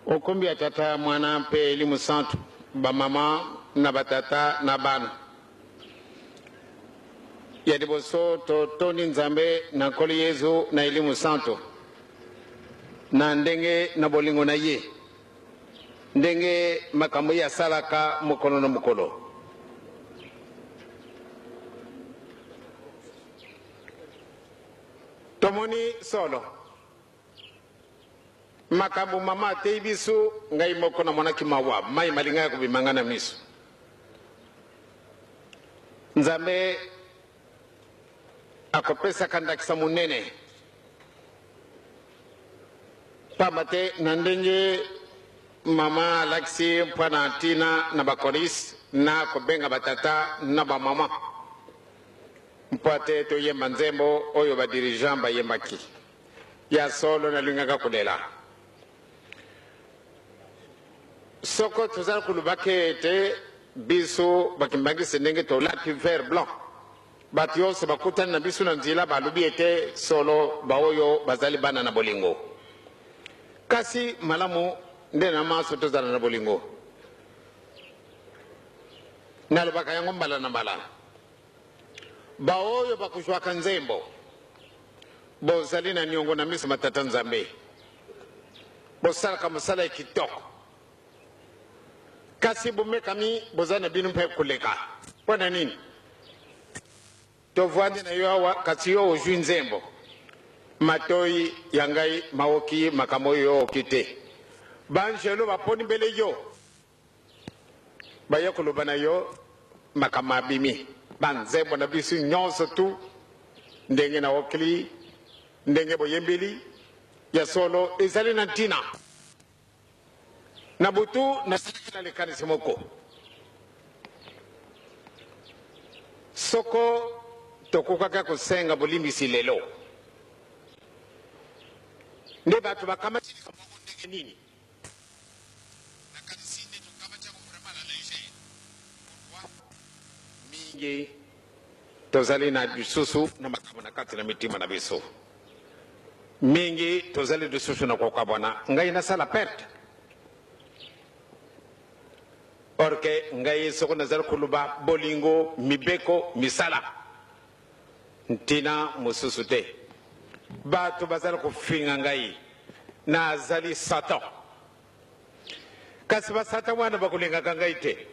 Okumbi ya tata mwana pe elimu santu ba mama na batata na bana ya diboso to toni nzambe na koli Yesu na elimu santu na ndenge na bolingo na ye ndenge makambo ya salaka mukolo na mukolo. Tomoni solo makambo mama teibisu ngai moko na monaki mawa mai malinga ko bimangana misu nzambe akopesa kandakisa munene pamate na ndenge mama Alexi mpana Tina na bakolis na kobenga batata na ba mama mpate to yemba nzembo oyo ba dirigeant ba yembaki ya solo na lingaka kulela soko tuzal kulubake te biso bakimbagi senenge to lati vert blanc batio se bakutan na biso na nzila balubi ete solo baoyo bazali bana na bolingo kasi malamu nde na maso tuzala na bolingo nalubaka yango mbala na mbala baoyo bakushwaka nzembo bozali na niongo na miso matata nzambe bosalaka mosala kitoko kasi bumekami bozana binu mpe kuleka pona nini tovwande na yo awa kasi yo ozwi nzembo matoi yangai maoki makambo yo okite banjelo baponi mbele yo bayakoloba na yo makama bimi banzembo na bisu nyonso tu ndenge na okili ndenge boyembeli ya solo ezali na ntina na butu na sikila lekanisi moko soko tokokaka kusenga bolimbisi lelo nde batu bakamati kamongo ndenge nini nakanisi nde tokamati yako vraiment la léger mingi tozali na bisusu na makambo na kati na mitima na biso mingi tozali bisusu na kokabwana ngai nasala perte orke ngai soko nazali kuluba bolingo mibeko misala ntina mususu te batu bazali kufinga ngai na azali satan kasi basatan wana bakulingaka ngai te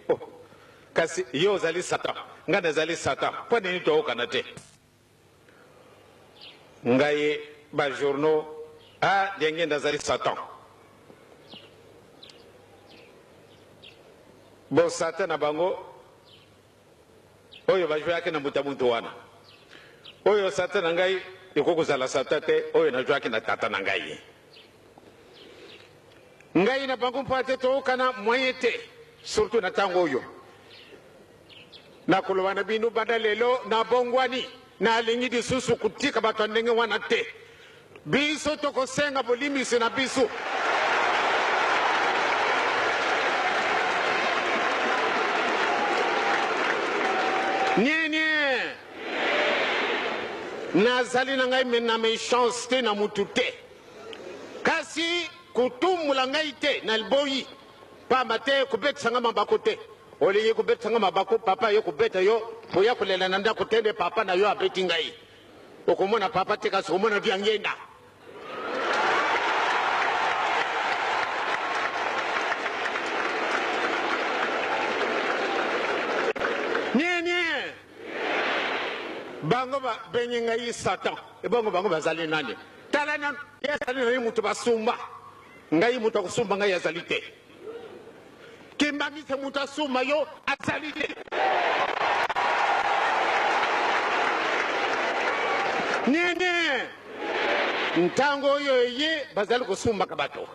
kasi yo ozali satan ngai nazali satan mpo nini tookana te ngai bajournaux ndenge nazali satan bo satan na bango oyo bajwaki na mutu wana oyo satan na ngai ekokozala satan te oyo najwaki na tata na ngai ngai na bango mpo ate tookana moyen te surtout na ntango oyo nakoloba na bino banda lelo na bongwani na alingi lisusu kutika bato ndenge wana te biso tokosenga bolimbisi na biso nye nazali na ngai na méchance te na mutu te kasi kutumula ngai te na liboyi pamba te kubetisanga mabako te olingi kubetisanga mabako papa yo kubeta yo oya kulela na ndako tende papa na yo abeti ngai okomona papa te kasi okomona vya ngenda bango ba benye ngai satan ebongo bango bazali nani tala na yazali na mutu basumba ngai mutu akusumba ngai yazali te kimbangise mutu asumba yo azali te nene ntango oyo ye bazali kusumba kabato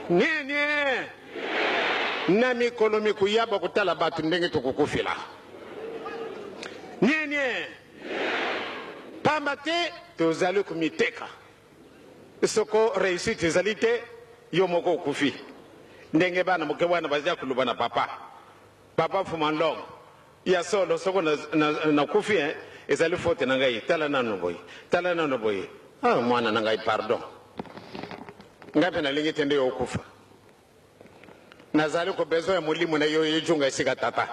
nene na mikolo mikuyaba kutala batu ndenge tukukufila nyenye pamba te tozali kumiteka soko réussite ezali te yo moko okufi ndenge bana moke wana bazali kuluba na papa fuma ndongo ya solo soko na kufi ezali faute na ngai tala nano boye Ah, mwana na ngai pardon. Ngai pe nalingi tende yo kufa. Nazali ko bezo ya mulimu na yo yejunga isika tata.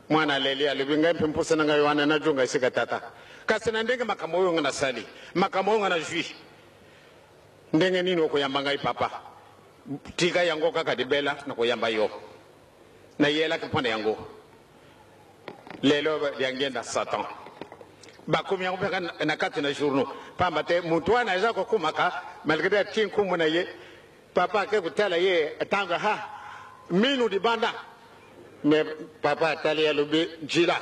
Mwana leli alibi ngai pe mpusa na ngai wana na junga isika tata. Kasi na ndenge makamo yo ngana sali. Makamo yo ngana jui. Ndenge nini okuyamba ngai papa. Tika yango kaka dibela na kuyamba yo. Na yela kipone yango. Lelo yangenda Satan. Bakomi yango peka na kati na journaux. Pamba te mutuana eza ko kumaka malgré tin kumu na ye. Papa ke kutala ye tanga ha. Minu di banda. Me papa tali ya lubi jila.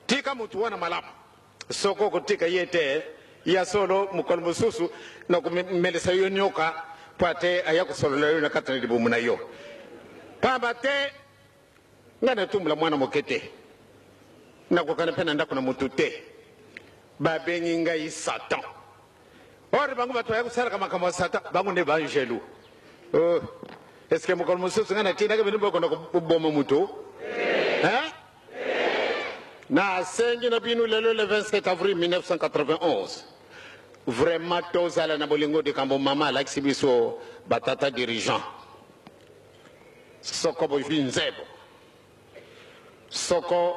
Tika mutuana malamu. Soko kutika yete ya solo mukolo mususu na kumelesa yo nyoka pate ayako solo leo na kati na dibumu na yo. Pamba te ngana tumula mwana mokete na kokana pena ndako na mutu te babengi ngai Satan. Ori bangu bato ya kusala kama kama Satan bangu ne banjelu. Oh, est-ce que mokolo mususu ngana tina ke biniboko na kuboma mutu? Hein? Na sengi na binu lelo le 27 avril 1991. Vraiment tozala na bolingo de kambo mama la kibiso batata dirigeant. Soko bo nzebo. Soko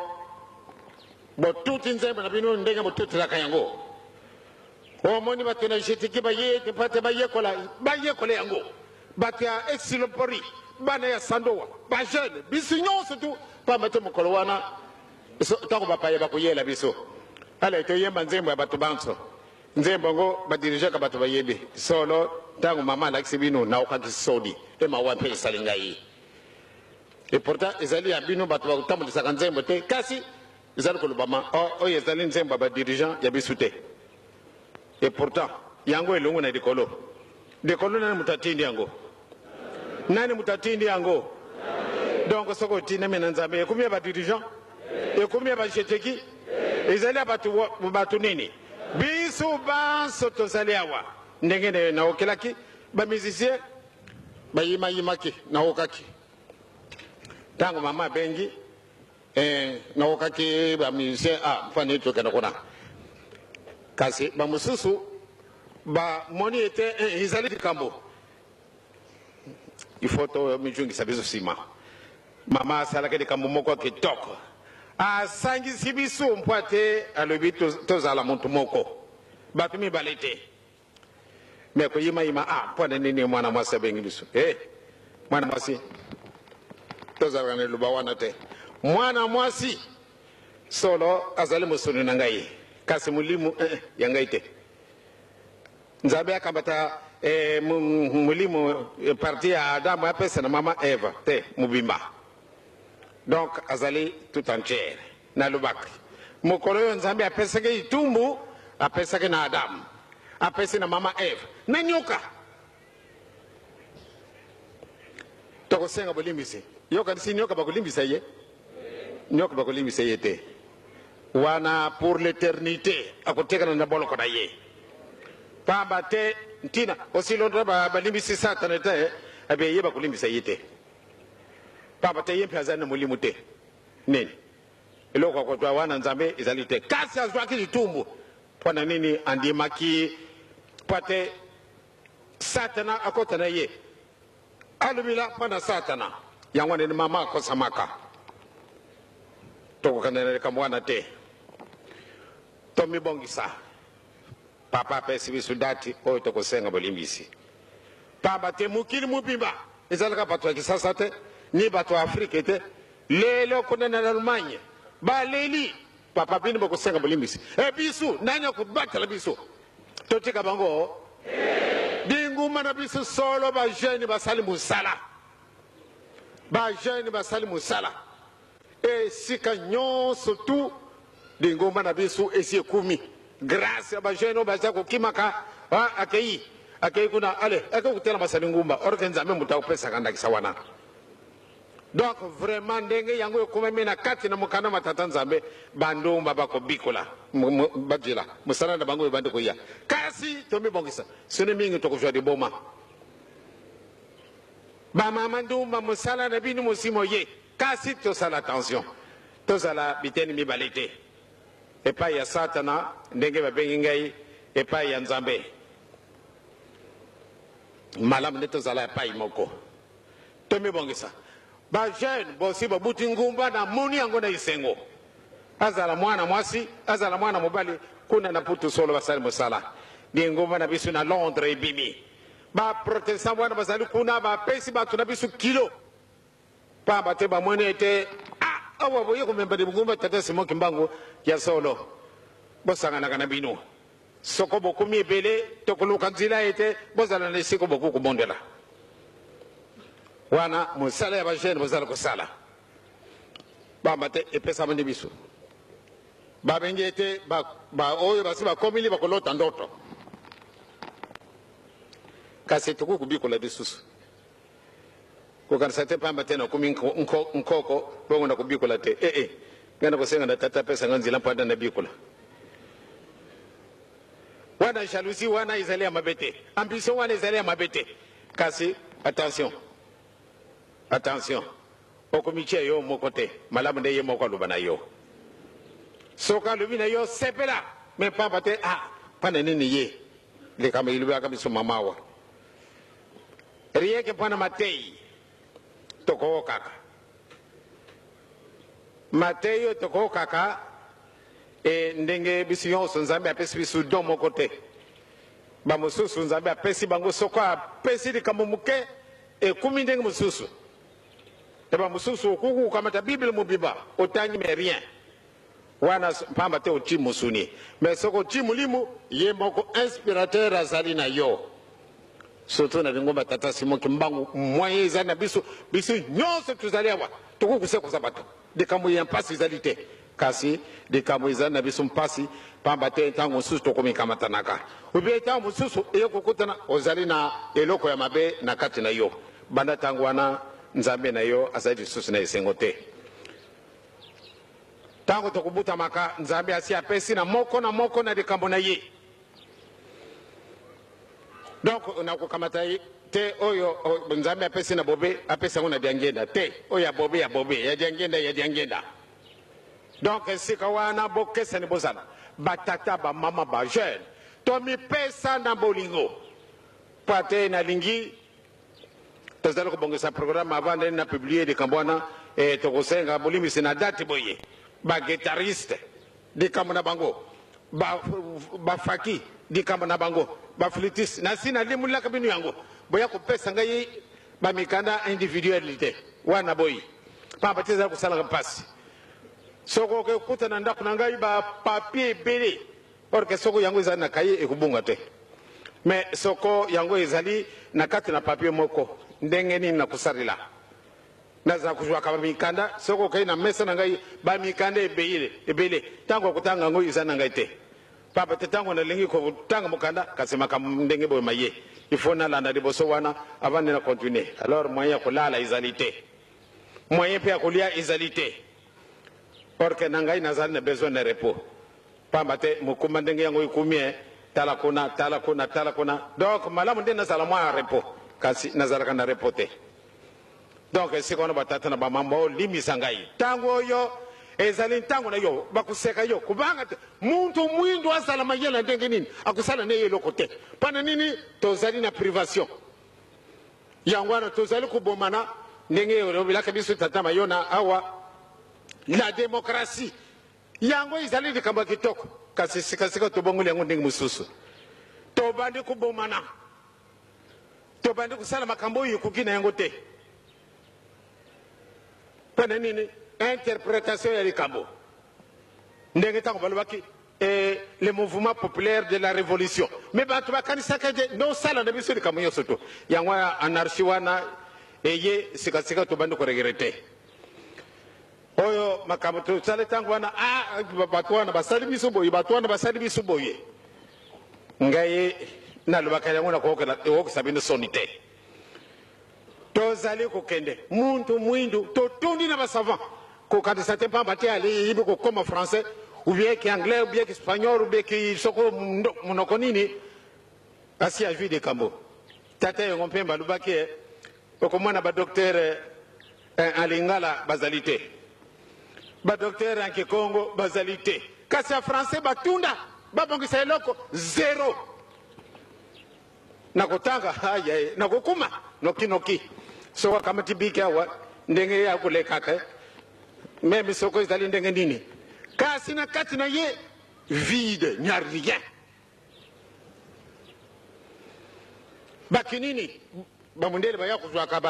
bo tuti nzebo na binu ndenge bo tuti la kayango. O moni batuna jetiki baye te pate baye kola yango. Batia exilopori bana ya sandowa ba jeune bisinyo surtout pa mate mokolo wana so tako bapaye bakoyela biso. Ale to yemba nzembo ya batu banso. Nzembo ngo ba diriger ka batu bayebe. Solo tango mama la kisibino na okaki sodi e mawape salinga yi. Et pourtant ezali ya bino batu ba tamulisa nzembo te kasi ezali ko lubama o ezali nzembo ba dirigeant ya bisute. Et pourtant yango elongo na dikolo. Dikolo na mutatindi yango. Nani mutatindi yango? Donc soko tina mena nzambe kumia ba dirigeant e kumia ba jeteki ezali batu nini biso banso tozali awa ndenge na okelaki ba musicien ba yimaki na okaki tango mama bengi na okaki ba musicien mfano to kana kona kasi ba mususu ba moni ete ezali dikambo il faut to mijungi sabizo sima mama sala ke dikambo moko kitoko sangi sibiso mpwate alobi tozala muntu moko batu mi balete me ko yima pwana nini mwana mwasi bengi biso mwana mwasi tozala ne lubawana te mwana mwasi solo azali musuni na ngai kasi mulimu ya ngai te nzabe akambata mulimu parti ya Adamu apesa na mama Eva te mubimba. Donc azali tout entière na lubaki mokolo yo nzambe apesake itumbu apesake na Adamu apesi na mama Eva na nyoka toko senga bolimbisi yoka disi nyoka bakulimbisa ye nyoka bakulimbisa ye te wana pour l'éternité akoteka na boloko na ye pamba te ntina osilondra balimbisi satana te abe ye bakulimbisa ye te papa te yempe azana mulimu te nini eloko ko twa wana nzambe ezalite kasi azwaki litumbu pona nini andimaki pate satana akotana ye alubila pana satana yango ni mama ko samaka to kanene kamwana te to mi bongisa papa pesi bisudati o to ko senga bolimbisi papa te mukili mupimba ezalaka patwa kisasa te ni bato Afrique te lelo kuna na Allemagne ba leli papa bini bako senga bolimbisi bisu nanya ko batala bisu to tika bango dingu mana bisu solo ba jeune ba salimu sala ba jeune ba salimu sala sika nyonso tu dingu mana bisu esi kumi grâce ba jeune ba zako kimaka akei kuna ale akutela masalingumba organza memu mutapesa kanda kisawana. Donc vraiment ndenge yango yokomemena kati na mukana matata nzambe bandumba bako bikola badjila musana na bango bande ko ya kasi tomi bongisa sene mingi to ko jodi boma ba mama ndumba musala na binu musimo ye kasi to sala attention to sala biteni mi balete epai ya satana ndenge babengi ngai epai ya nzambe malamu nde tozala epai moko tomibongisa bajeune bosi babuti ngumba na moni yango na isengo azala mwana mwasi azala mwana mobali kuna na putu solo basali mosala ndi ngumba na biso na Londres ebimi baprotestant wana bazali kuna bapesi bato na biso kilo pamba te bamoni ete awa boye komemba de ngumba tata Simon Kimbangu ya solo bosanganaka na bino soko bokomi ebele tokoluka nzela ete bozala na esiko boku komondela wana mosala ya bajeune bozala kosala pamba te epesama ndi biso babengi ete oyo basi bakomili bakolota ndoto kasi tukukubikola bisusu kukanisa te pamba te nakomi nkoko bongo nakubikola te ngana kosenga na tata pesa nga nzela mpanda na bikola wana jalousie wana ezali ya mabete ambition wana ezali ya mabete kasi attention okomitia yo moko te malamu nde ye moko aloba na yo soka alobi na yo sepela me pamba te pana nini ye lekama ilobaka biso mamawa rieke pana matei toko kaka mateyo toko kaka ndenge biso nyonso nzambe apesi biso do moko te bamosusu nzambe apesi bango soko apesi likambo moke ekumi ndenge mosusu te bamosusu okuku okamata bible mobiba otangi me rien wana pamba te oti mosuni me soko oti mulimu ye moko inspirateur azali na yo surtout na lingomba tata Simon Kimbangu moyen ezali na biso nyonso tozali awa tokukusekoza bato likambo ya mpasi ezali te kasi likambo ezali na biso mpasi pamba te ntango mosusu tokomikamatanaka obie ntango mosusu eyokokutana ozali na eloko ya mabe na kati na yo banda ntango wana nzambe na yo azali lisusu na esengo te ntango tokobutamaka nzambe asi apesi na moko na likambo na ye donc nakokamata te oyo nzambe apesi na bobe apesi yango na diangenda te oyo ya bobe ya diangenda donc esika wana bokesani bozala batata bamama bajeune tomipesa na bolingo po ate nalingi tozali kobongisa programme avant ndeni na publie likambo wana tokosenga bolimbisi na date boye baguitariste likambo na bango bafaki likambo na bango baflutiste nasi nalimulilaka bino yango boya kopesa ngai bamikanda individualité wana boyi pamba te ezali kosalaka mpasi soko okekuta na ndako na ngai bapapie ebele orke soko yango ezali na kaye ekobunga te me soko yango ezali na kati na papie moko ndenge nini na kosalela nazala kozwaka bamikanda soko okei na mesa na ngai bamikanda ebele ntango akotanga yango ezali na ngai te papa te ntango nalingi kotanga mokanda kasi makambo ndenge boye maye ifo nalanda liboso wana avant na continue alors moyen ya kolala ezali te moyen mpe ya kolia ezali te orke na ngai nazali na besoin de repos pamba te mokuma ndenge yango ekumi tala kuna donc malamu nde nazala mwa ya repos kasi nazalaka na repos te donc esika wana batata na bamama olimisa ngai ntango oyo ezali ntango na yo bakuseka yo kubanga muntu mwindu azala mayela ndenge nini akusala ne eloko te pana nini tozali na privation yango wana tozali kubomana ndenge olobelaka biso tata mayona awa la démocratie yango ezali likambo ya kitoko kasi sikasika tobongoli yango ndenge mosusu tobandi kubomana tobandi kusala makambo oyo ekoki na yango te pana nini interprétation ya likambo ndenge ntango balobaki le mouvement populaire de la révolution mais bato bakanisaka ete nosala na biso likambo nyonso to yango anarchie wana eye sikasika tobandi koregrete oyo makambo tosala ntango wana bato wana basali biso boye ngai nalobaka yango nakokisa bino soni te tozali kokende muntu mwindu totondi na basavant kokanisa te pamba te ali yibi kokoma français ou bien ki anglais ou bien ki espagnol ou bien ki soko monoko nini asi ajui de kambo tata yango mpe balobaki okomona badocteur en lingala bazali te badocteur en kikongo bazali te kasi ya français batunda babongisa eloko zero nakutanga haya nakukuma noki so kama tibiki awa ndenge ya kulekaka meme soko ezali ndenge nini kasi na kati na ye vide n'y a rien bakinini bamundele baya kuzwaka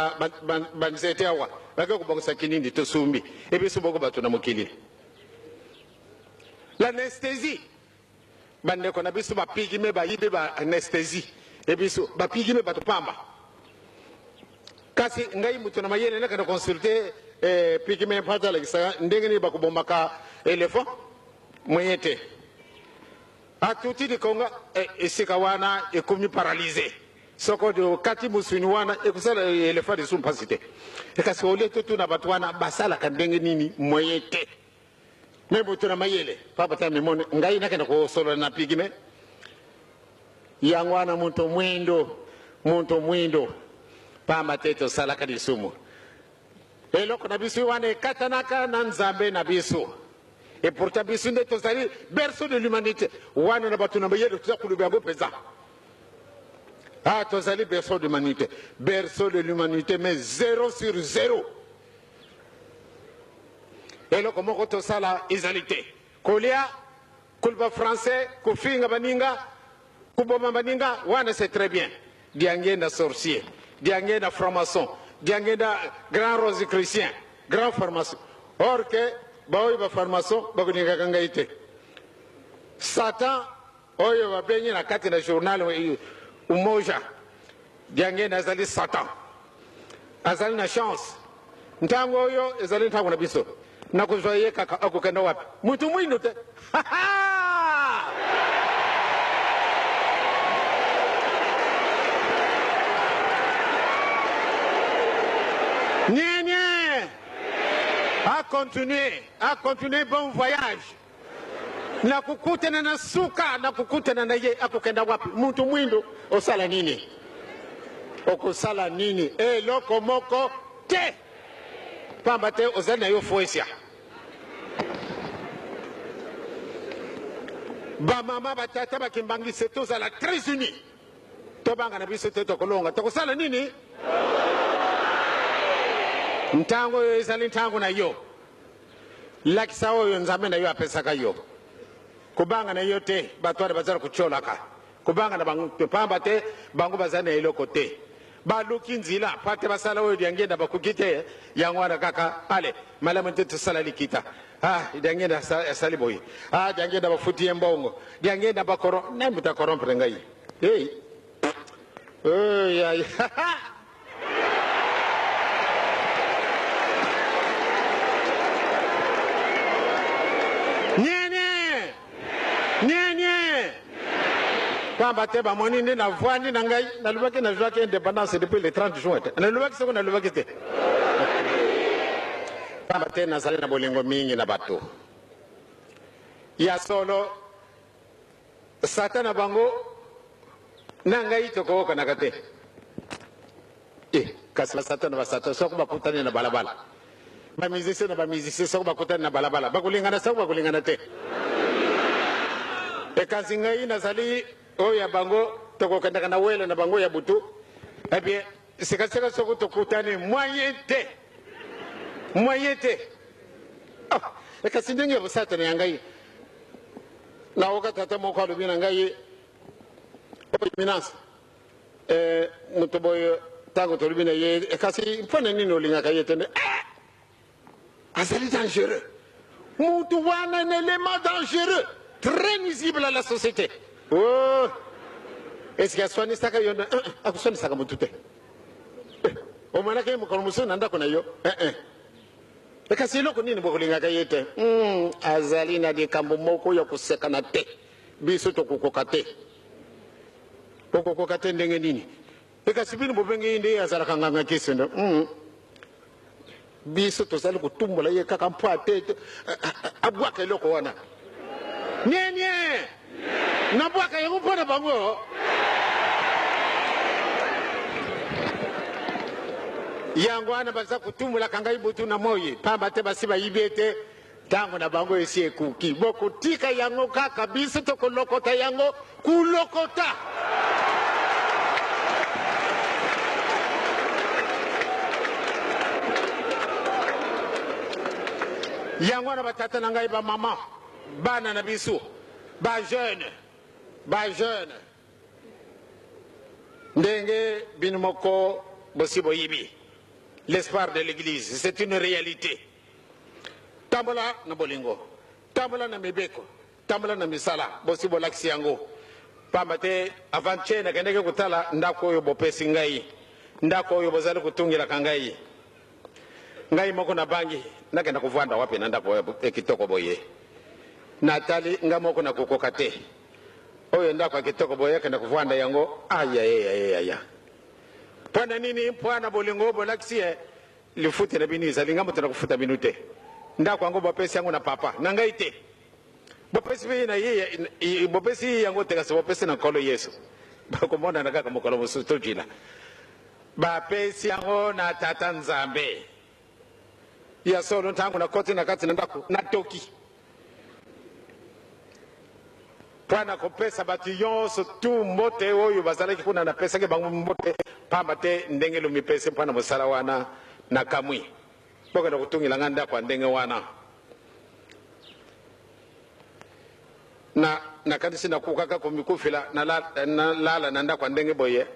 banzete awa bake kubongisa kinini tosumbi ebiso boko bato na mokili l'anesthésie bandeko na biso bapigi me bayibe ba anesthésie ebiso bapigi me bato pamba kasi ngai mutu na mayele nakana consulter pigi me pata la kisa ndenge ni bakubombaka elephant moyete atuti di konga esika wana ekomi paralysé soko de kati musuni wana ekusala elephant de sumpasite kasi ole tutu na bato wana basala kandenge nini moyete Mebo tuna mayele papa tami mone ngai nakenda ko solo na pigime yangwana muntu mwindo pamba teto salaka disumu eloko na bisu wane katanaka na nzambe na bisu et pourtant bisu ndeto sali berceau de l'humanité wana na batu na mayele tuzakulu byango peza to sali berceau de l'humanité mais 0 sur 0 et là comment on ça la isalité kolia kulba français kufinga baninga kuboma baninga wana c'est très bien diangenda sorcier diangenda franc-maçon diangenda grand rosicrucien grand pharmacien or que baoy ba pharmacien bakuninga kangaite satan oyo babenye na kati na journal umoja diangenda zali satan azali na chance ntango oyo ezali ntango na biso na kuzoye kaka akukenda wapi mtu mwino te nye a continuer bon voyage na kukutana na suka na kukutana na ye akukenda wapi mtu mwindo osala nini okusala nini loko moko te pamba te ozana yo foesia ba mama batata bakimbangi seto za la très unis to banga na biso teto kolonga to kusala nini ntango yo ezali ntango na yo lakisa oyo nzambe na yo apesaka yo kubanga na yo te batware bazara kucholaka kubanga na bangu pamba te bangu bazana eloko te baluki nzila pate basala oyo diangenda bakukite yangwana kaka ale malamu tetu sala likita diangenda sali boy diangenda bafuti mbongo diangenda bakoro nembuta korompre ngai hey ay nye pamba te bamoni nde na voani na ngai nalobaki na joaki indépendance depuis le 30 juin nalobaki soko nalobaki te pamba te nazali na bolingo mingi na bato ya solo satana bango na ngai tokoyokanaka te kasi basatana basatana soko bakutani na balabala bamisicien na bamisicien soko bakutani na balabala bakulingana soko bakulingana te kasi ngai nazali oya bango tokokendaka na wele na bango ya butu bien sekaseka soko tokutani moyen te kasi ndenge bosatana ya ngai na oka tata moko alobi na ngai eminence moto boyo ntango tolobi na ye kasi mpona nini olingaka ye tende azali dangereux motu wana un élément dangereux très nuisible à la société. Oh, est-ce qu'il y a soigné ça que yon a soigné ça comme tout est. Au moins que mon commission n'anda qu'on a yo. Le casino qu'on y ne peut pas gagner. Azalina de Kambomoko yoko sekanate. Biso to kokokate. Kokokate ndengenini. Le casino bobenge inde azarakanga kisendo. Biso to sali kutumbola ye kakampo atete. Abwaka eloko wana. Nye nabwaka yango mpona bango yango wana baza kutumula kangai butu na moyi pamba te basi bayibi ete tango na bango esi ekuki bokotika yango kaka biso tokolokota yango kulokota. Yango na batata na ngai ba mama bana na biso ba jeune ndenge bino moko bosibo yibi l'espoir de l'église, c'est une réalité. Tambola na bolingo, tambola na mibeko, tambola na misala bosibo laksi yango pambate avant-che na kendeke kutala ndako oyo bopesi ngai, ndako oyo bozali kutungira kangai ngai moko na bangi nakenda kuvanda wapi na ndako ekitoko boye natali nga moko na kukoka te oyo ndako ekitoko boye kenda kuvanda yango aya pwana nini pwana bolingo bolaksi lifuti na bini zalinga mutana kufuta minute ndako yango bopesi yango na papa na ngai te bopesi bi na yeye bopesi yango te kasi bopesi na kolo Yesu bakomona na kaka mokolo musuto jila bapesi yango na tata Nzambe ya solo tangu na koti na kati na ndako na toki pwana kopesa batu yonso tu mbote oyo bazalaki kuna na pesa ke bango mbote pamba te ndenge lo mipese pwana mosala wana na kamwi boka na kutungila nganda kwa ndenge wana na kanisi na kukaka kumikufila na lala na ndako kwa ndenge boye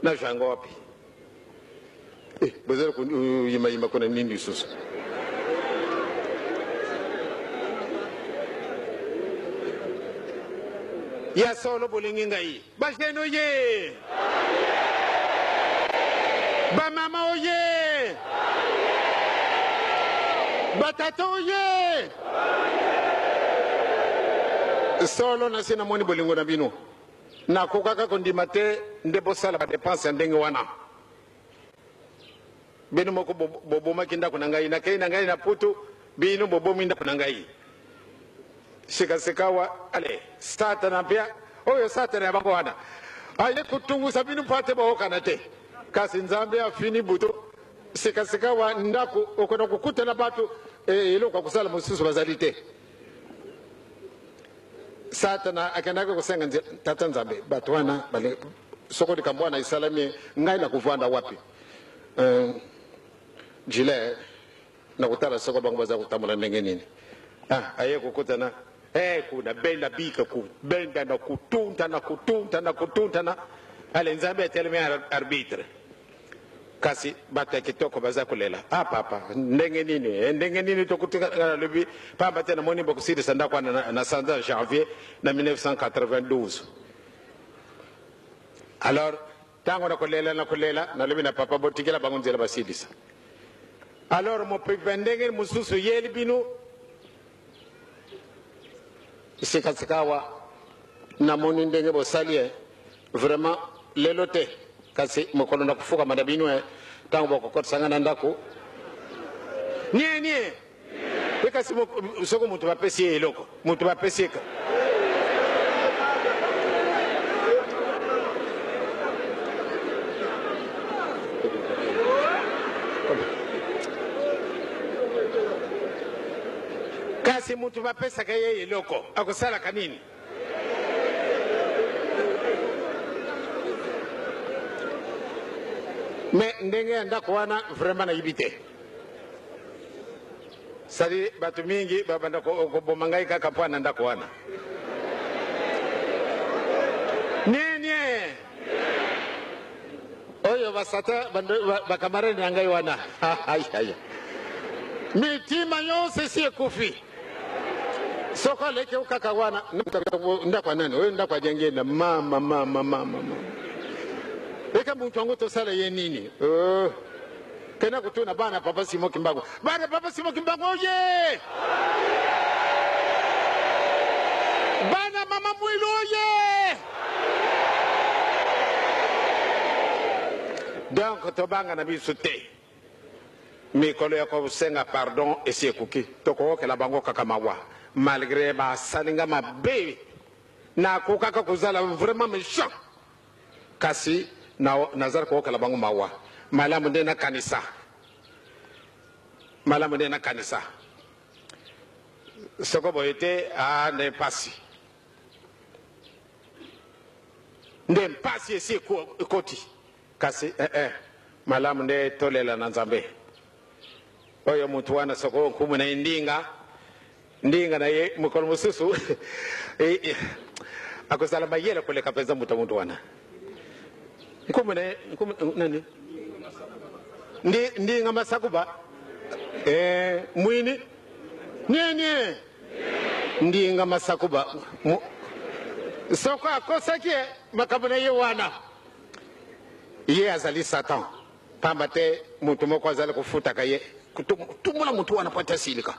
na jango wapi bazali yima kuna nini susu ya solo bolingi ngai bajeno ye ba mama oye batata oye solo na sina moni bolingo na bino na kokaka kondima te nde bosala ba dépense ndenge wana bino moko boboma kinda kuna ngai na kai na ngai na putu bino bobomi nda kuna ngai sikawa ale satana pia oyo satana bango wana aye kutungu sabinu pate baokana te kasi Nzambe afini buto sikawa ndako okona kukuta na batu eloko kusala mususu bazalite satana akanaka kusenga tata Nzambe batu wana bale soko dikambwana isalami ngai na kuvanda wapi jile na kutala soko bango baza kutamula ndenge nini aye kukutana kuna benda bika ku benda na kutunta na ale Nzambe ateleme arbitre kasi bata kitoko baza kulela papa ndenge nini to kutika lobi papa tena moni bokusiri sanda kwa na sanda janvier na 1992 alors tango na kulela na lobi na papa botikela bangonzela basidisa alors mo pependenge mususu yeli bino sikawa na moni ndenge bosalie vraiment lelote kasi mokolo na kufuka madabino tango bokokota sangana ndako nie kasi soko mutu bapesi eloko mutu bapesi ka kasi mutu bapesa ka yeye eloko akosala kanini mais ndenge ndako wana vraiment na yibite sali batu mingi babanda ko bomangai kaka pwana ndako wana nie oyo basata bakamareni nangai wana ay mitima yose si ekufi soko leke ukaka wana ndako nani oyo ndako ajengena mama eka muntu wangu tosala ye nini kena kutuna bana papa Simo Kimbangu oye bana mama Mwilu oye donc tobanga na biso te mikolo ya kosenga pardon esi ekuki tokokela bango kaka mawa malgré basalinga mabe na kokaka kozala vraiment méchant kasi nazar ko kala bango mawa malamu nde na kanisa malamu nde na kanisa soko boyete a nde mpasi nde mpasi esi ekoti kasi malamu nde tolela na nzambe oyo mutu wana soko nkumu na ndinga na ye mukolo mususu akozala mayele koleka mpenza mutu wana nkumu nani ndinga masakuba mwini nye ndinga masakuba soko akosaki makambo na ye wana ye azali satan pamba te mutu moko azali kofutaka ye tumula mutu wana po ate asilika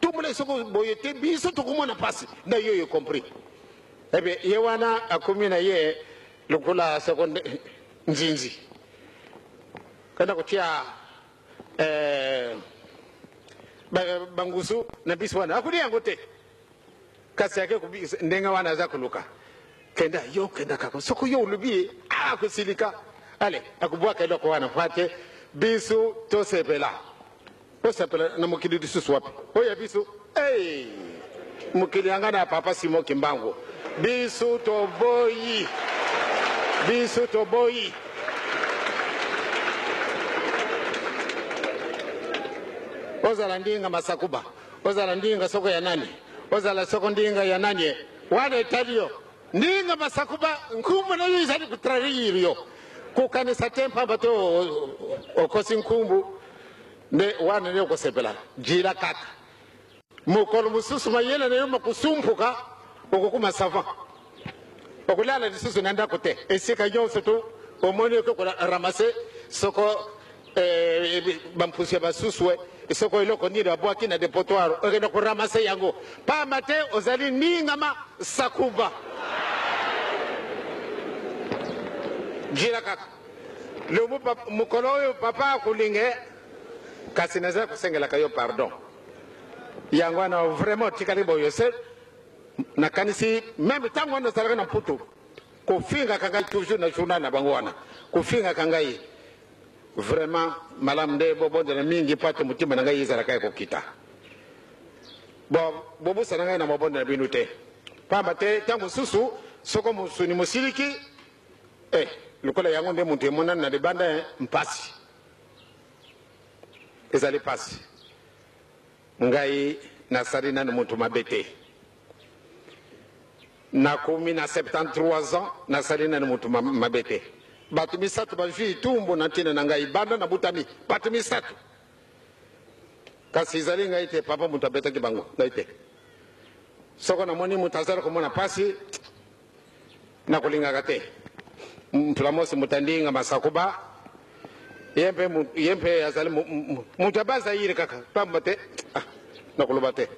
tumula soko boye te biso tokomona pasi na ye oyo compris ebe ye wana akomi na ye lokola soko nzinzi kanda kotia bangusu na biso wana akuli yango te kasi yake ndenge wana aza koluka kenda kako soko yo olobi akosilika ale akubwaka eloko wana pate biso tosepela na mokili lisusu wapi oyo biso mokili yanga na papa Simo Kimbangu biso toboyi ozala ndinga masakuba ozala ndinga soko ya nani ozala soko ndinga ya nani wana etalio ndinga masakuba nkumbu na yo izali kutraririo kukanisa tempa bato okosi nkumbu nde wana ne okosepela jila kaka mukolo mususu mayele na yo makusumpuka okukuma sava okulala lisusu nanda kote esika nyonso tu omoni ko ramase soko bampusia basuswe soko iloko nira abwaki na depotoir okenda ko ramase yango pa mate ozali ningama sakuba jira kaka le mukolo oyo papa kulinge kasi naza kusengela kayo pardon yango ana vraiment tikali boyo se na kanisi même tango wana salaka na putu kofinga kanga toujours na journal na bango wana kofinga kanga yi vraiment malam nde bobo de mingi pate mutima na ngai izara kai kokita bobo sana ngai na mabonde na binute pamba te tango susu soko musuni musiliki lukola yango nde muntu emona na libanda mpasi ezali pasi ngai nasali nanu muntu mabete nakomi na 73 ans nasali nanu muntu mabete batu misatu bazwi itumbu na ntina na ngai banda na butami batu misatu kasi ezali ngai te papa muntu abetaki bango ngai te soko namoni muntu azali komona pasi nakolingaka te mpula mosi mutandinga masakuba yempe azali muntu abaza yiri kaka pamba te nakoloba te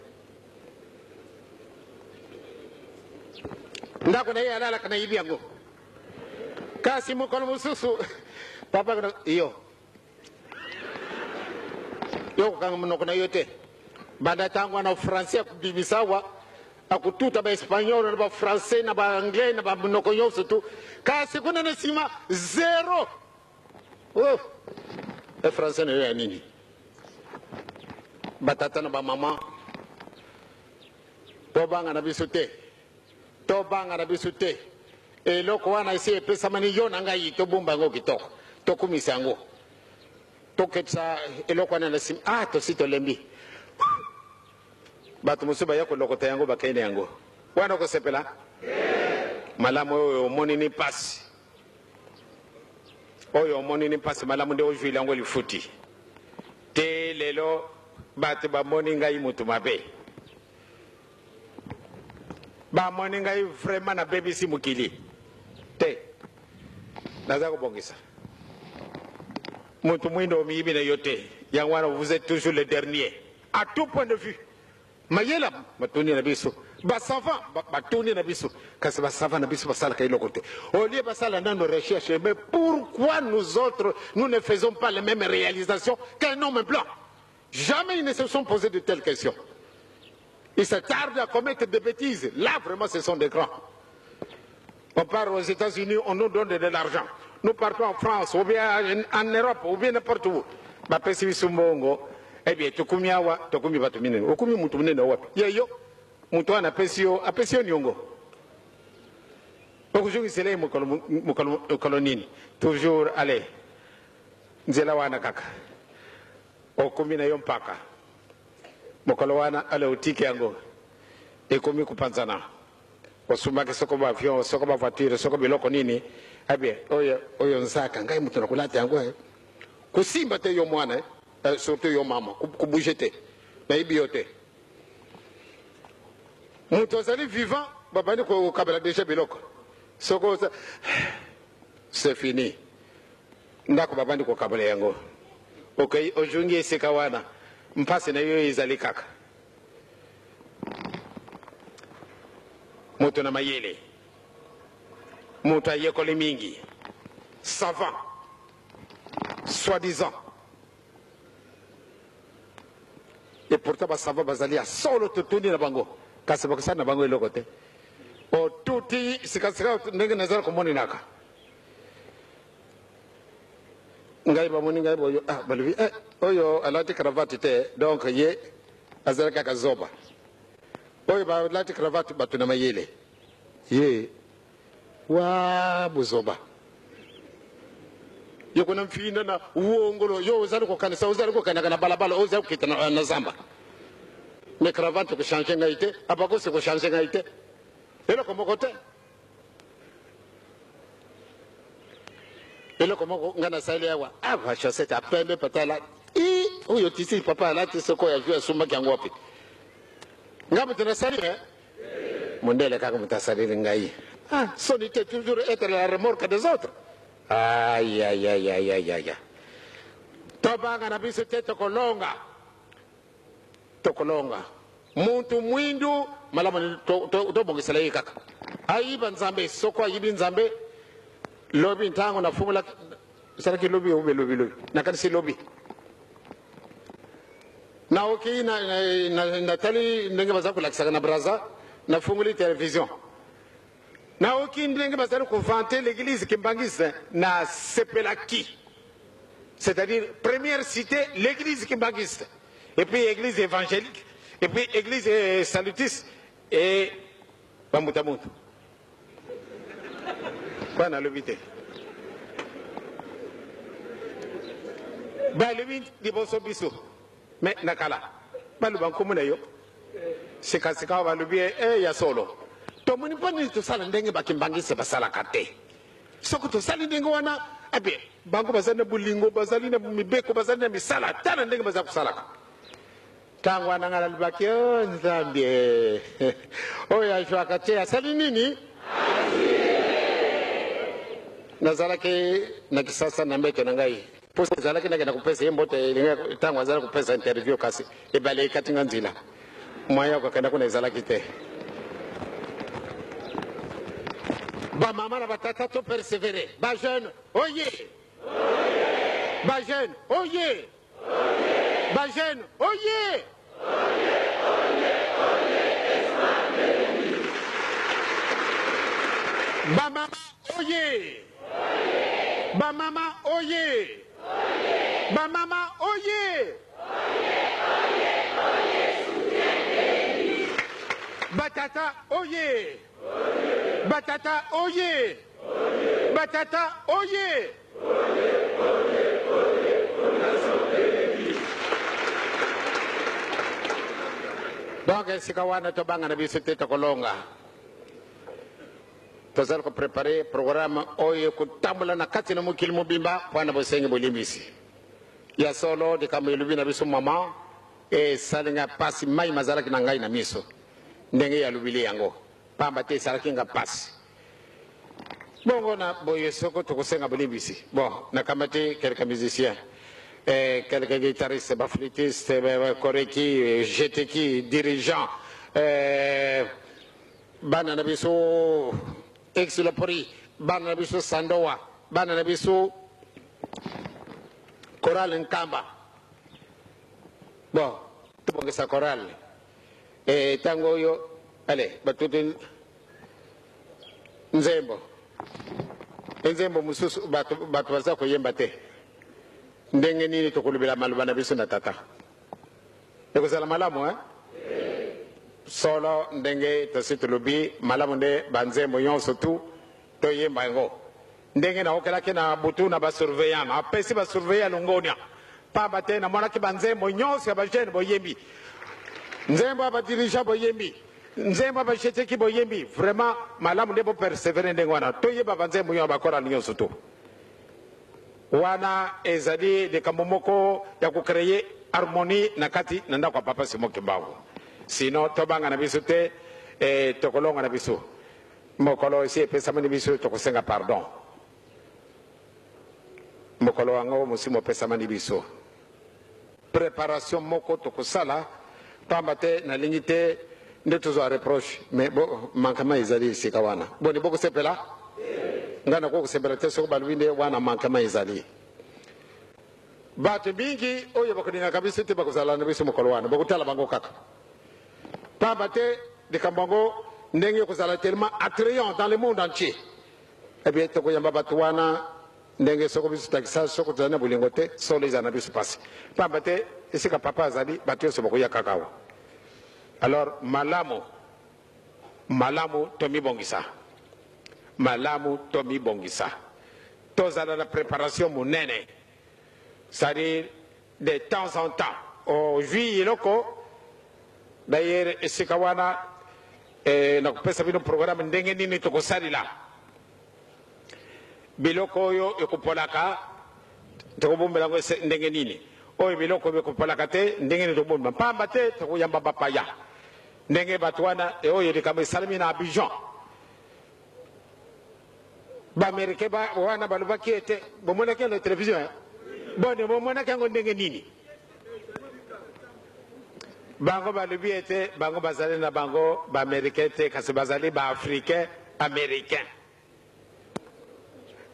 ndako na ye alalaka na yibi yango kasi mukolo mususu papa iyo kokanga munoko na yo te banda tango na français akubibisawa akututa ba espagnol na ba français na ba anglais na ba munoko nyonso tu kasi kuna na sima zero français na yo ya nini batata na ba mama tobanga na biso te eloko wana esi epesamani yo na ngai tobomba yango kitoko tokumisa yango toketisa eloko wana na sima tosi tolembi bato mosusu baya kolokota yango bakende yango wana okosepela malamu oyo omoni ni pasi malamu nde ozwili yango lifuti te lelo bato bamoni ngai mutu mabe bamoni ngai vraiment na bebisi mokili te naza kobongisa mutu mwindo omiyibi na yo te yango wana vous êtes toujours le dernier à tout point de vue mayela batuni na biso basava batuni na biso kasi basava na biso basalaka eloko te au lieu basala nano recherche mais pourquoi nous autres nous ne faisons pas les mêmes réalisations qu'un homme blanc? Jamais ils ne se sont posés de telles questions. Ils se tardent à commettre des bêtises. Là vraiment ce sont des grands. On part aux États-Unis, on nous donne de l'argent. Nous partons en France ou bien en Europe ou bien n'importe où. Bapesi Sumbongo eh bien tukumi awa tukumi batu minene okumi mutu munene wapi yeyo mutu ana pesio apesio nyongo okujungisele mukolo nini toujours allez nzela wana kaka okumi na yo mpaka mukolo wana ale utiki yango ekumi kupanzana osumake soko ba avion soko ba voiture soko biloko nini abie oyo nzaka ngai mutu nakulata yango kusimba te yo mwana surtout yo mama kubujete na ibiote mutu azali vivant babandi kokabela déjà biloko soko c'est fini ndako babandi kokabela yango okay ojungi esika wana mpasi na yo ezali kaka mutu na mayele mutu ayekoli mingi savant soi-disant et pourtant basava bazali a solo tutuni na bango kasi bakasa na bango eloko te o tuti sikasika ndenge nazala komoni naka ngai bamoni ngai boyo balubi oyo alati cravate te donc ye azala kaka zoba oyo ba alati cravate batu na mayele ye wa buzoba yo kuna mfina na uongolo yo uzali ko kanisa uzali ko kana balabala uzali ko kitana na zamba mais cravate ko changer ngaite abako se ko changer ngaite elo ko mokote elo ko moko ngana sale yawa aba chaussette apembe patala oyo tisi papa la tisi ko ya jua suma kyango wapi ngamu tena sale mondele kaka mutasali ngai solité toujours être la remorque des autres. Aïe, aïe, aïe, aïe, aïe, aïe. Tobanga na biso te tokolonga. Tokolonga. Muntu mwindu malamu tobongesela ye kaka. Ayiba nzambe soko ayibi nzambe lobi ntango na fumula saraki lobi ube lobi. Nakanisi lobi. Na oki na tali ndenge baza kulakisaka na braza na funguli télévision. Na aucune ndenge bazali ko vanter l'église Kimbangiste na Sepelaki. C'est-à-dire première cité l'église Kimbangiste et puis église évangélique et puis église salutiste et Bamutamutu. Bana lobité. Ba lebi di boso biso. Mais nakala. Ba lu banko muna yo. Sika ba lebi ya solo. Tomuni pani to sala ndenge bakimbangise basala kate soko to sala ndenge wana abe bango bazana bulingo bazali na mibeko bazali na misala tana ndenge baza kusalaka tangwa nangala libakio nzambe oya shwaka te asali nini nazalaki na kisasa na mbeto na ngai posa zalaki na kupesa yembote tangwa zala kupesa interview kasi ebale katinga nzila mwaya kwa kana kuna zalaki te ba mama na batata to persévérer ba jeune oye ba jeune oye ba jeune oye ba mama oye ba mama oye ba mama oye batata oye batata oye batata oye donc sika wana tobanga na biso te tokolonga tozali ko préparer programme oyo kutambula na kati na mokili mobimba mpona bosengi bolimbisi ya solo likambo elobi na biso mama esalinga pasi mai mazalaki na ngai na miso ndenge yalobili yango pamba te esalaki nga pasi bongo na boye soko tokosenga bolimbisi bon nakamba te quelques musiciens quelques guitaristes baflûtistes koreki jeteki dirigeant bana na biso exilopori bana na biso sandowa bana na biso choral nkamba bon tubongesa choral tango oyo ale batutu nzembo mususu batu baza koyemba te ndenge nini tokolobela maloba na biso na tata ekozala malamu solo ndenge tosi tolobi malamu nde banzembo nyonso tu toyemba yango ndenge naokelaki na butu na basurveillant apesi basurveillant longonia pamba te namonaki banzembo nyonso ya bajene boyembi nzembo ya badirigant boyembi nzembo ya basheteki boyembi vraiment malamu nde bopersevere ndenge wana toyeba banzembo nyonso bakorali nyonso tu wana ezali likambo moko ya kokreye harmonie na kati na ndako ya papa Simon Kimbangu sino tobanga na biso te tokolonga na biso mokolo esi epesama na biso tokosenga pardon mokolo wango mosimo opesama na biso préparation moko tokosala pamba te nalingi te nde tozwa reproche mais mankama ezali esika wana boni bokosepela nga nakokosepela te soko balobi nde wana mankama ezali bato mingi oyo bakolingaka biso te bakozala na biso mokolo wana bokotala bango kaka pamba te likambo yango ndenge ekozala tellement attrayant dans le monde entier ebie tokoyamba bato wana ndenge soko biso takisa soko tozali na bolingo te solo eza na biso pasi pamba te esika papa azali bato nyonso bakoya kaka awa alors malamu tomibongisa malamu tomibongisa tozala na préparation monene c'est-à-dire de temps en temps ojui eloko d'ailleurs esika wana nakopesa bino programme ndenge nini tokosalila biloko oyo ekopolaka tokobombelango ndenge nini oyo biloko ekopolaka te ndenge nini tokobomba pamba te tokoyamba bapaya ndenge bato wana oyo likambo esalemi na Abidjan baamerikain wana balobaki ete bomonaki na télévision bone bomonaki yango ndenge nini bango balobi ete bango bazali na bango baamerikain te kasi bazali baafricain américain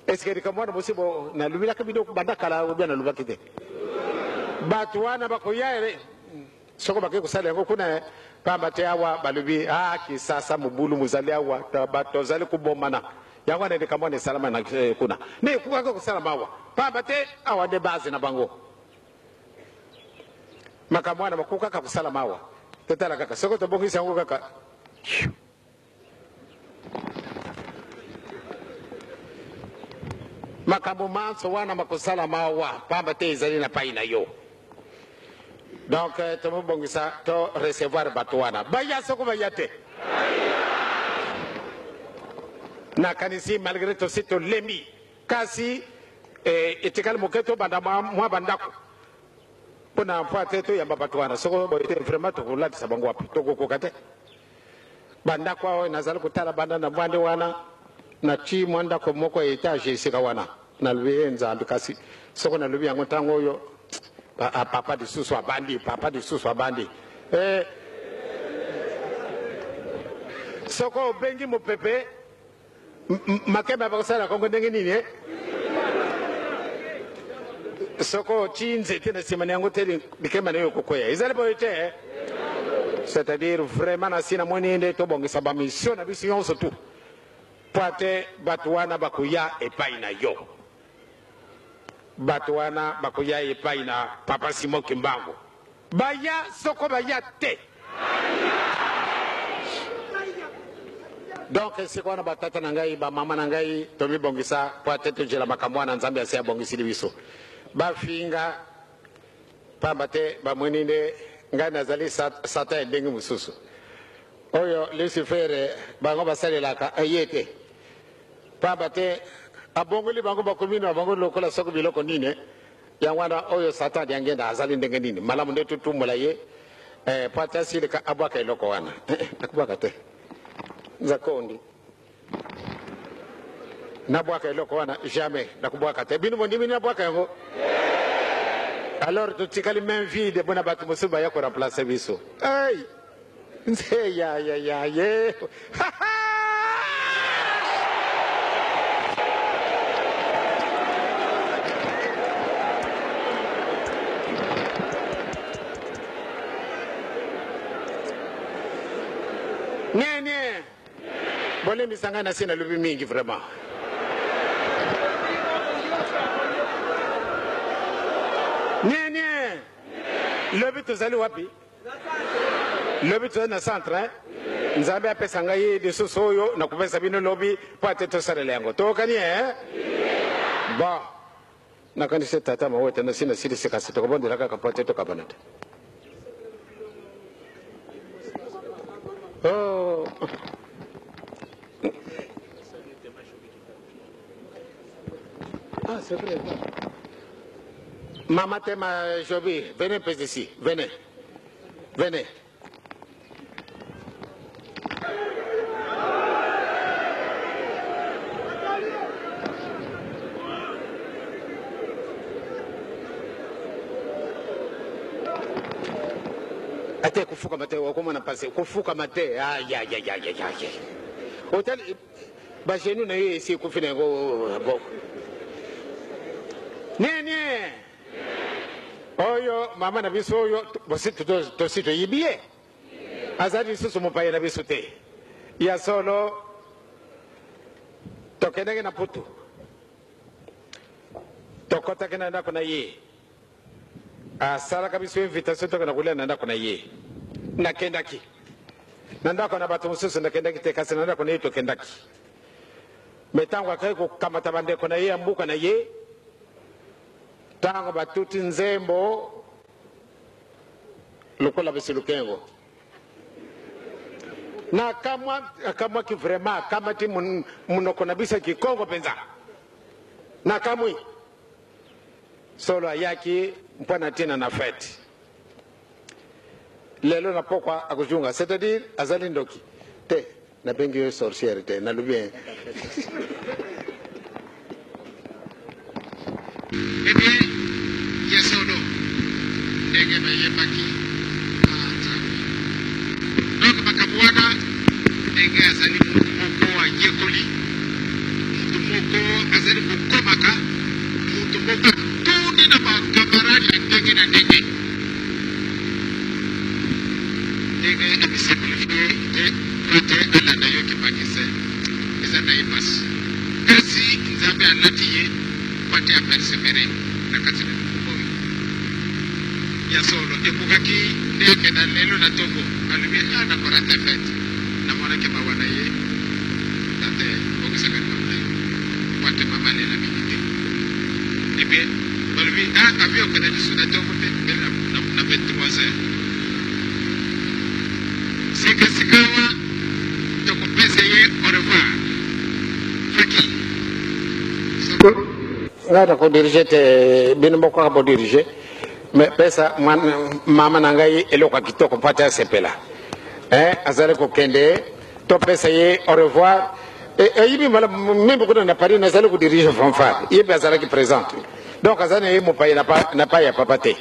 est-ce que likambo wana bosi nalobilaka bino banda kala obia nalobaki te bato wana bakoya soko bake kosala yango kuna pamba te awa balobi kisasa mobulu mozali awa bato ozali kobomana yango wana likambo wana esalama na kuna nde ekokaka kosalama awa pamba te awa nde base na bango makambo wana bakokaka kosalama awa totala kaka soko tobongisi yango kaka makambo manso wana makosalama awa pamba te ezali na pai na yo donc tomobongisa to recevoir bato wana baya soko baya te nakanisi malgré tosi tolemi kasi etikali moke tobanda mwa bandako mpona mpo te toyamba bato wana soko boyete vraiment tokolatisa bango wapi tokokoka te bandako awo nazali kotala banda na bwande wana nati mwa ndako moko ya etage esika wana nalobi nzambe kasi soko nalobi yango ntango oyo papa lisusu abandi soko obengi mopepe makemba bakosala kongo ndenge nini soko ti nzete na nsima na yango te likemba na yo kokwea ezali boye te c'est-à-dire vraiment na si namoni nde tobongisa bamission na biso nyonso tu po ate bato wana bakoya epai na yo bato wana bakoya epai na papa Simon Kimbangu baya soko baya te donc esika wana batata na ngai bamama na ngai tomibongisa po ate tojela makambo wana nzambe asi abongisili biso bafinga pamba te bamweni nde ngai nazali satan endenge mosusu oyo lucifere bango basalelaka ye te pamba te abongoli bango bakomi na bango lokola soko biloko nini yango wana oyo satan yangenda azali ndenge nini malamu nde tutumbola ye po ate asilika abwaka eloko wana nakubwaka te nzakondi nabwaka eloko wana jamais nakubwaka te bino bondimi nabwaka yango alors totikali main vide mpona bato mosusu baya koremplace biso ay nze ye nie bolembisa ngai na se nalobi mingi vraiment nie lobi tozali wapi Lobby to na centre, nzambe apesa ngai lisusu oyo na kupesa bino lobby po ateto sare lengo. Tokani Ba. Na kanisa tata mawote na sina siri sikasi to bondi laka ka poteto kabanata. Oh. Ah, c'est vrai. Maman Tema Jobi, venez ici, venez. Venez. Ate kufuka mate wakoma na pase kufuka mate ya hotel ba jenu na yeye si kufina ngo bo nye oyo mama na biso oyo bosito to sito yibie azali susu mopaye na biso te ya solo tokendenge na putu tokota kena ndako na ye asala kabiso invitation to kana kulia na ndako na ye nakendaki na ndako na bato mususu nakendaki te kasi na ndako na ye tokendaki metango akai kukamata bandeko na ye ambuka na ye tango batuti nzembo lokola bisilukengo na kamwa ki vraiment kama ti munoko na bisa kikongo penza na kamwi solo ayaki mpana tina na fete lelo na pokwa akujunga c'est-à-dire azali ndoki te na bengi yo sorcière te na lubien Yes or no? Ndege na yebaki. Donc makabuana ndege azali moko wa yekoli. Mtu moko azali mukomaka. Mtu moko tundi na kamaradi ya ndege na ndege. Ndege abisimilifie ite kote alanda yoki pakise. Eza na ipas. Kasi nzambe alatiye pati ya persevere na kazi na ya solo ebukaki ndeke na lelo na Togo alubi ana korata fete na mwana ke mawana ye tate okisaka na mwana wate mama le na minite ebe balubi avio kana disu na Togo te na 23h sikawa Togo pese ye au revoir faki ngata ko diriger te bino moko ko diriger mais pesa mama nangai eloka kitoko pata sepela azale ko kende to pesa ye au revoir yibi mala même ko na Paris na zale ko diriger fanfare yibi azale ki présente donc azane ye mo paye na pa ya papa te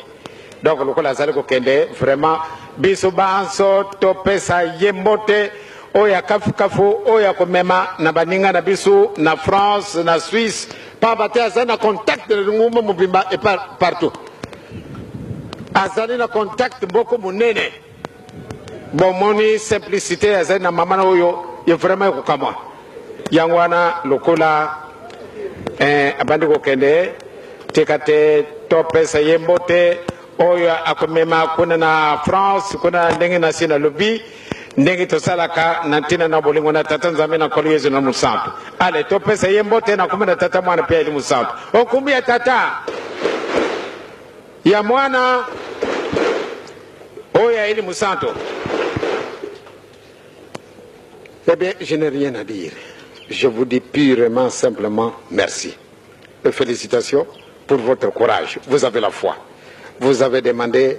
donc lokola azale ko kende vraiment biso banso to pesa ye mbote oya kafu oya ko mema na baninga na biso na France na Suisse pa bate azana contact de ngumba mobimba et partout azali na contact boko munene bon moni simplicité azali na mama na oyo ye vraiment ko kamwa yangwana lokola abandi ko kende tekate to pesa yembote oyo akomema kuna na France kuna ndenge na sina lobi ndenge to salaka na tina na bolingo na tata nzambe na koliezo na musantu ale to pesa yembote na kumena tata mwana pia ili musantu okumbia tata ya mwana oya ili musanto. Eh bien, je n'ai rien à dire. Je vous dis purement, simplement merci. Et félicitations pour votre courage. Vous avez la foi. Vous avez demandé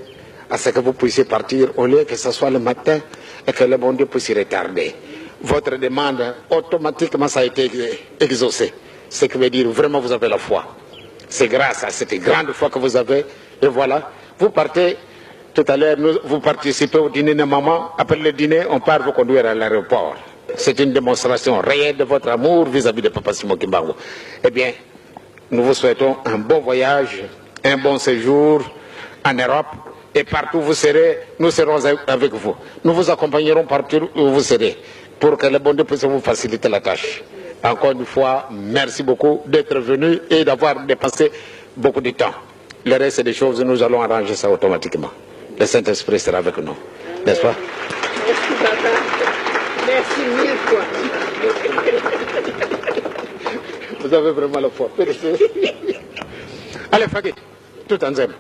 à ce que vous puissiez partir au lieu que ce soit le matin et que le bon Dieu puisse retarder. Votre demande, automatiquement, ça a été exaucé. Ce qui veut dire vraiment vous avez la foi. C'est grâce à cette grande foi que vous avez. Et voilà, vous partez. Tout à l'heure, vous participez au dîner de maman. Après le dîner, on part vous conduire à l'aéroport. C'est une démonstration réelle de votre amour vis-à-vis de Papa Simon Kimbangu. Eh bien, nous vous souhaitons un bon voyage, un bon séjour en Europe. Et partout où vous serez, nous serons avec vous. Nous vous accompagnerons partout où vous serez pour que le bon Dieu puisse vous faciliter la tâche. Encore une fois, merci beaucoup d'être venu et d'avoir dépensé beaucoup de temps. Le reste des choses, nous allons arranger ça automatiquement. Le Saint-Esprit sera avec nous, n'est-ce pas? Merci mille fois. Vous avez vraiment la foi. Allez, Fagui, tout en zème.